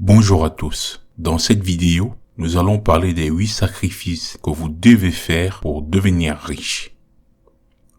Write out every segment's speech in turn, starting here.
Bonjour à tous. Dans cette vidéo, nous allons parler des 8 sacrifices que vous devez faire pour devenir riche.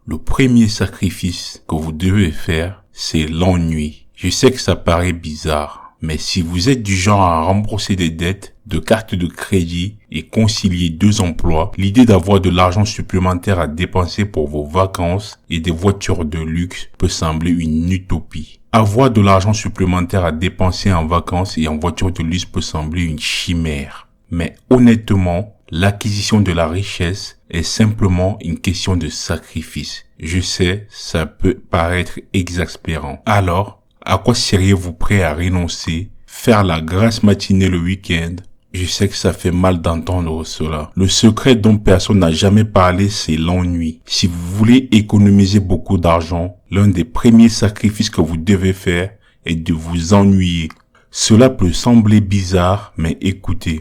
Le premier sacrifice que vous devez faire, c'est l'ennui. Je sais que ça paraît bizarre, mais si vous êtes du genre à rembourser des dettes, de cartes de crédit et concilier 2 emplois, l'idée d'avoir de l'argent supplémentaire à dépenser pour vos vacances et des voitures de luxe peut sembler une utopie. Avoir de l'argent supplémentaire à dépenser en vacances et en voitures de luxe peut sembler une chimère. Mais honnêtement, l'acquisition de la richesse est simplement une question de sacrifice. Je sais, ça peut paraître exaspérant. Alors, à quoi seriez-vous prêt à renoncer, faire la grasse matinée le week-end? Je sais que ça fait mal d'entendre cela. Le secret dont personne n'a jamais parlé, c'est l'ennui. Si vous voulez économiser beaucoup d'argent, l'un des premiers sacrifices que vous devez faire est de vous ennuyer. Cela peut sembler bizarre, mais écoutez.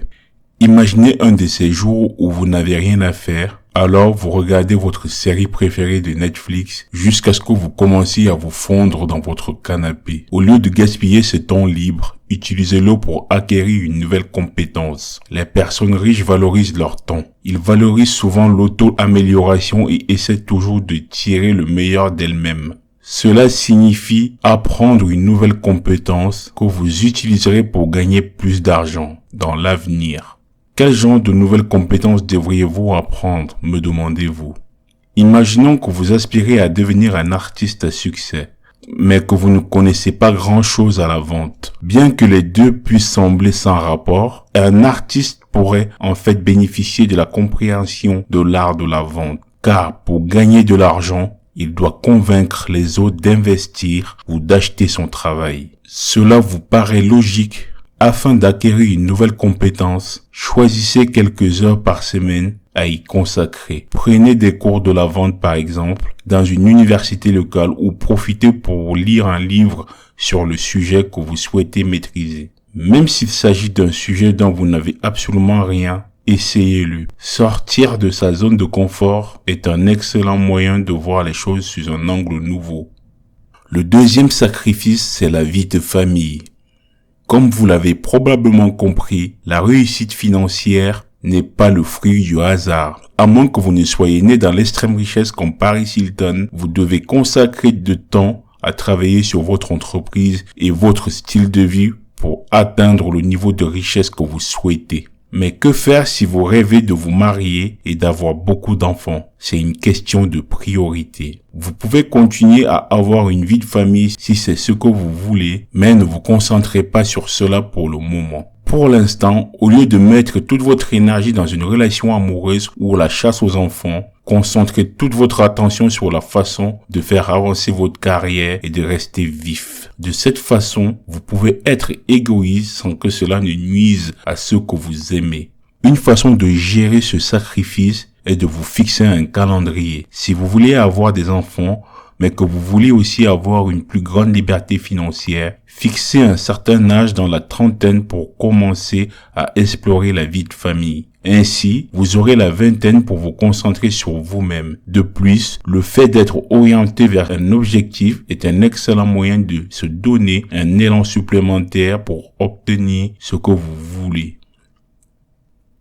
Imaginez un de ces jours où vous n'avez rien à faire. Alors, vous regardez votre série préférée de Netflix jusqu'à ce que vous commenciez à vous fondre dans votre canapé. Au lieu de gaspiller ce temps libre, utilisez-le pour acquérir une nouvelle compétence. Les personnes riches valorisent leur temps. Ils valorisent souvent l'auto-amélioration et essaient toujours de tirer le meilleur d'elles-mêmes. Cela signifie apprendre une nouvelle compétence que vous utiliserez pour gagner plus d'argent dans l'avenir. Quel genre de nouvelles compétences devriez-vous apprendre, me demandez-vous? Imaginons que vous aspirez à devenir un artiste à succès, mais que vous ne connaissez pas grand-chose à la vente. Bien que les deux puissent sembler sans rapport, un artiste pourrait en fait bénéficier de la compréhension de l'art de la vente. Car pour gagner de l'argent, il doit convaincre les autres d'investir ou d'acheter son travail. Cela vous paraît logique? Afin d'acquérir une nouvelle compétence, choisissez quelques heures par semaine à y consacrer. Prenez des cours de la vente par exemple, dans une université locale ou profitez pour lire un livre sur le sujet que vous souhaitez maîtriser. Même s'il s'agit d'un sujet dont vous n'avez absolument rien, essayez-le. Sortir de sa zone de confort est un excellent moyen de voir les choses sous un angle nouveau. Le deuxième sacrifice, c'est la vie de famille. Comme vous l'avez probablement compris, la réussite financière n'est pas le fruit du hasard. À moins que vous ne soyez né dans l'extrême richesse comme Paris Hilton, vous devez consacrer de temps à travailler sur votre entreprise et votre style de vie pour atteindre le niveau de richesse que vous souhaitez. Mais que faire si vous rêvez de vous marier et d'avoir beaucoup d'enfants? C'est une question de priorité. Vous pouvez continuer à avoir une vie de famille si c'est ce que vous voulez, mais ne vous concentrez pas sur cela pour le moment. Pour l'instant, au lieu de mettre toute votre énergie dans une relation amoureuse ou la chasse aux enfants, concentrez toute votre attention sur la façon de faire avancer votre carrière et de rester vif. De cette façon, vous pouvez être égoïste sans que cela ne nuise à ceux que vous aimez. Une façon de gérer ce sacrifice est de vous fixer un calendrier. Si vous voulez avoir des enfants, mais que vous voulez aussi avoir une plus grande liberté financière, fixez un certain âge dans la trentaine pour commencer à explorer la vie de famille. Ainsi, vous aurez la vingtaine pour vous concentrer sur vous-même. De plus, le fait d'être orienté vers un objectif est un excellent moyen de se donner un élan supplémentaire pour obtenir ce que vous voulez.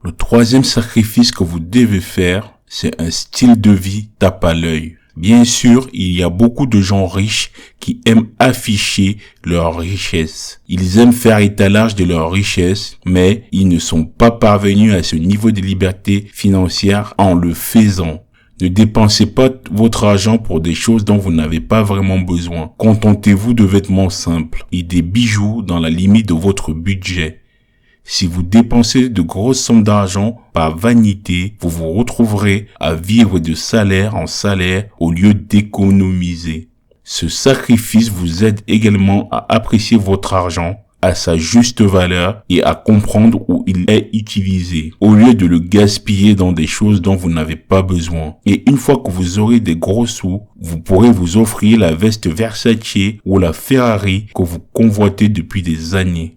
Le troisième sacrifice que vous devez faire, c'est un style de vie tape à l'œil. Bien sûr, il y a beaucoup de gens riches qui aiment afficher leur richesse. Ils aiment faire étalage de leur richesse, mais ils ne sont pas parvenus à ce niveau de liberté financière en le faisant. Ne dépensez pas votre argent pour des choses dont vous n'avez pas vraiment besoin. Contentez-vous de vêtements simples et des bijoux dans la limite de votre budget. Si vous dépensez de grosses sommes d'argent par vanité, vous vous retrouverez à vivre de salaire en salaire au lieu d'économiser. Ce sacrifice vous aide également à apprécier votre argent à sa juste valeur et à comprendre où il est utilisé, au lieu de le gaspiller dans des choses dont vous n'avez pas besoin. Et une fois que vous aurez des gros sous, vous pourrez vous offrir la veste Versace ou la Ferrari que vous convoitez depuis des années.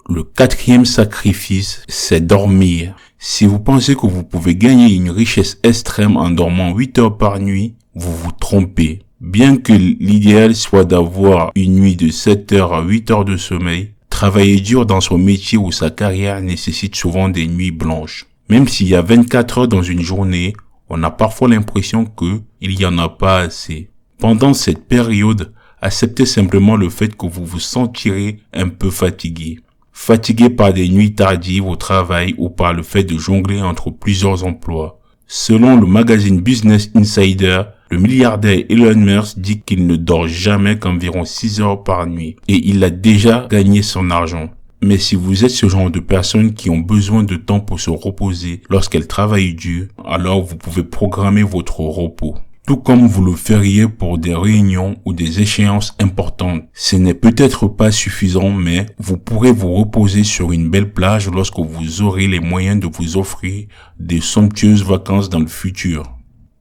Le quatrième sacrifice, c'est dormir. Si vous pensez que vous pouvez gagner une richesse extrême en dormant 8 heures par nuit, vous vous trompez. Bien que l'idéal soit d'avoir une nuit de 7 heures à 8 heures de sommeil, Travailler dur dans son métier ou sa carrière nécessite souvent des nuits blanches. Même s'il y a 24 heures dans une journée, on a parfois l'impression qu'il n'y en a pas assez. Pendant cette période, acceptez simplement le fait que vous vous sentirez un peu fatigué. Fatigué par des nuits tardives au travail ou par le fait de jongler entre plusieurs emplois. Selon le magazine Business Insider, le milliardaire Elon Musk dit qu'il ne dort jamais qu'environ 6 heures par nuit et il a déjà gagné son argent. Mais si vous êtes ce genre de personnes qui ont besoin de temps pour se reposer lorsqu'elles travaillent dur, alors vous pouvez programmer votre repos. Tout comme vous le feriez pour des réunions ou des échéances importantes. Ce n'est peut-être pas suffisant, mais vous pourrez vous reposer sur une belle plage lorsque vous aurez les moyens de vous offrir de somptueuses vacances dans le futur.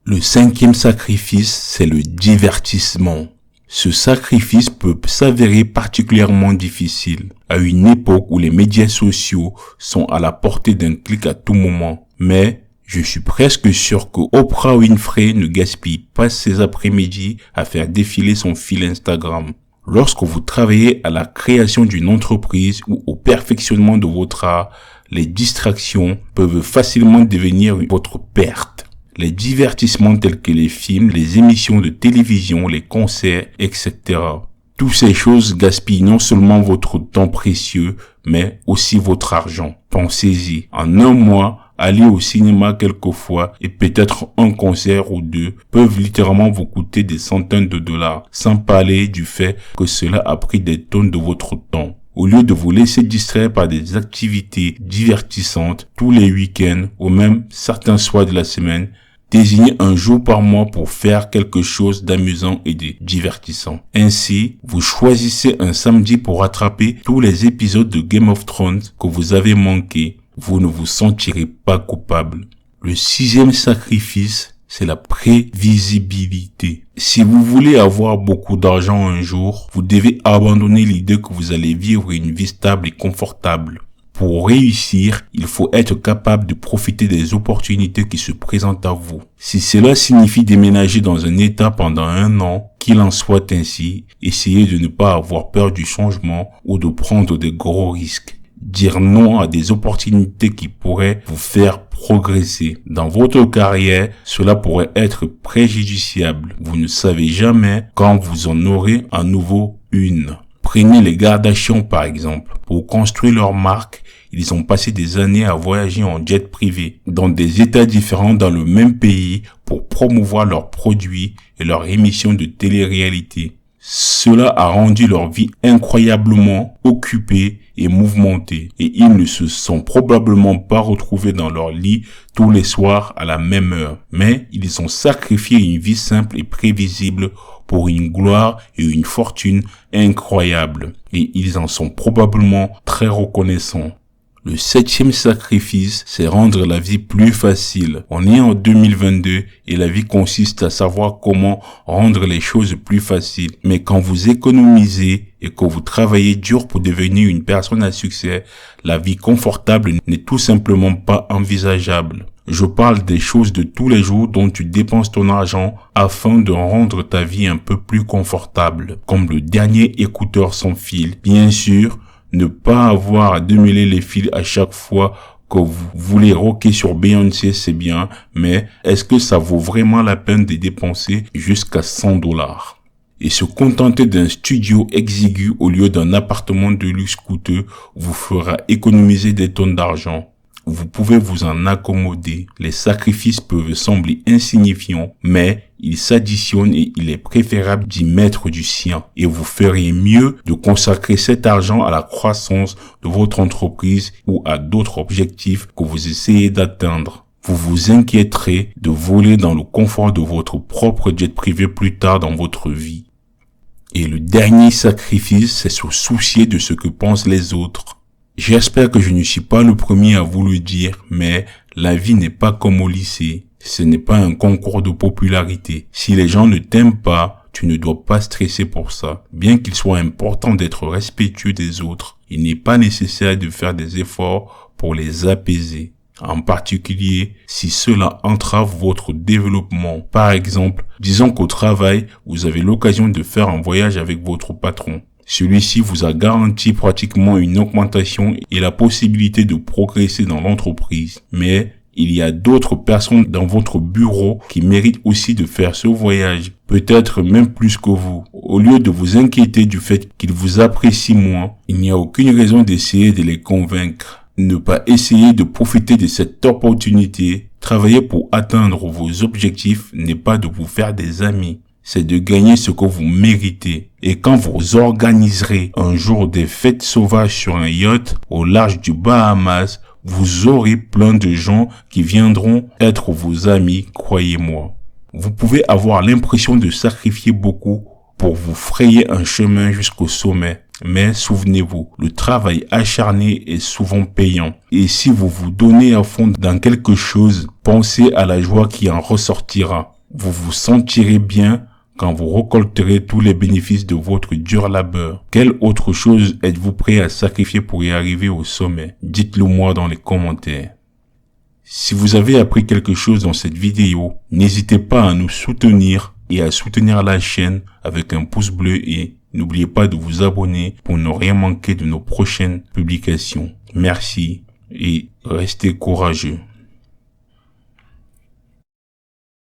Le 5e sacrifice, c'est le divertissement. Ce sacrifice peut s'avérer particulièrement difficile à une époque où les médias sociaux sont à la portée d'un clic à tout moment. Mais je suis presque sûr que Oprah Winfrey ne gaspille pas ses après-midi à faire défiler son fil Instagram. Lorsque vous travaillez à la création d'une entreprise ou au perfectionnement de votre art, les distractions peuvent facilement devenir votre perte. Les divertissements tels que les films, les émissions de télévision, les concerts, etc. Toutes ces choses gaspillent non seulement votre temps précieux, mais aussi votre argent. Pensez-y. En un mois, aller au cinéma quelques fois et peut-être un concert ou deux peuvent littéralement vous coûter des centaines de dollars, sans parler du fait que cela a pris des tonnes de votre temps. Au lieu de vous laisser distraire par des activités divertissantes tous les week-ends ou même certains soirs de la semaine, désignez un jour par mois pour faire quelque chose d'amusant et de divertissant. Ainsi, vous choisissez un samedi pour rattraper tous les épisodes de Game of Thrones que vous avez manqués. Vous ne vous sentirez pas coupable. Le 6e sacrifice, c'est la prévisibilité. Si vous voulez avoir beaucoup d'argent un jour, vous devez abandonner l'idée que vous allez vivre une vie stable et confortable. Pour réussir, il faut être capable de profiter des opportunités qui se présentent à vous. Si cela signifie déménager dans un état pendant 1 an, qu'il en soit ainsi, essayez de ne pas avoir peur du changement ou de prendre de gros risques. Dire non à des opportunités qui pourraient vous faire progresser. Dans votre carrière, cela pourrait être préjudiciable. Vous ne savez jamais quand vous en aurez à nouveau une. Prenez les Kardashians par exemple. Pour construire leur marque, ils ont passé des années à voyager en jet privé dans des états différents dans le même pays pour promouvoir leurs produits et leurs émissions de télé-réalité. Cela a rendu leur vie incroyablement occupée et mouvementée et ils ne se sont probablement pas retrouvés dans leur lit tous les soirs à la même heure. Mais ils ont sacrifié une vie simple et prévisible pour une gloire et une fortune incroyables. Et ils en sont probablement très reconnaissants. Le 7e sacrifice, c'est rendre la vie plus facile. On est en 2022 et la vie consiste à savoir comment rendre les choses plus faciles. Mais quand vous économisez et que vous travaillez dur pour devenir une personne à succès, la vie confortable n'est tout simplement pas envisageable. Je parle des choses de tous les jours dont tu dépenses ton argent afin de rendre ta vie un peu plus confortable. Comme le dernier écouteur sans fil. Bien sûr, ne pas avoir à démêler les fils à chaque fois que vous voulez rocker sur Beyoncé, c'est bien, mais est-ce que ça vaut vraiment la peine de dépenser jusqu'à $100? Et se contenter d'un studio exigu au lieu d'un appartement de luxe coûteux vous fera économiser des tonnes d'argent. Vous pouvez vous en accommoder. Les sacrifices peuvent sembler insignifiants, mais ils s'additionnent et il est préférable d'y mettre du sien. Et vous feriez mieux de consacrer cet argent à la croissance de votre entreprise ou à d'autres objectifs que vous essayez d'atteindre. Vous vous inquiéterez de voler dans le confort de votre propre jet privé plus tard dans votre vie. Et le dernier sacrifice, c'est se soucier de ce que pensent les autres. J'espère que je ne suis pas le premier à vous le dire, mais la vie n'est pas comme au lycée. Ce n'est pas un concours de popularité. Si les gens ne t'aiment pas, tu ne dois pas stresser pour ça. Bien qu'il soit important d'être respectueux des autres, il n'est pas nécessaire de faire des efforts pour les apaiser. En particulier, si cela entrave votre développement. Par exemple, disons qu'au travail, vous avez l'occasion de faire un voyage avec votre patron. Celui-ci vous a garanti pratiquement une augmentation et la possibilité de progresser dans l'entreprise. Mais il y a d'autres personnes dans votre bureau qui méritent aussi de faire ce voyage, peut-être même plus que vous. Au lieu de vous inquiéter du fait qu'ils vous apprécient moins, il n'y a aucune raison d'essayer de les convaincre. Ne pas essayer de profiter de cette opportunité. Travailler pour atteindre vos objectifs n'est pas de vous faire des amis. C'est de gagner ce que vous méritez. Et quand vous organiserez un jour des fêtes sauvages sur un yacht au large du Bahamas, vous aurez plein de gens qui viendront être vos amis, croyez-moi. Vous pouvez avoir l'impression de sacrifier beaucoup pour vous frayer un chemin jusqu'au sommet. Mais souvenez-vous, le travail acharné est souvent payant. Et si vous vous donnez à fond dans quelque chose, pensez à la joie qui en ressortira. Vous vous sentirez bien quand vous récolterez tous les bénéfices de votre dur labeur. Quelle autre chose êtes-vous prêt à sacrifier pour y arriver au sommet? Dites-le moi dans les commentaires. Si vous avez appris quelque chose dans cette vidéo, n'hésitez pas à nous soutenir et à soutenir la chaîne avec un pouce bleu et n'oubliez pas de vous abonner pour ne rien manquer de nos prochaines publications. Merci et restez courageux.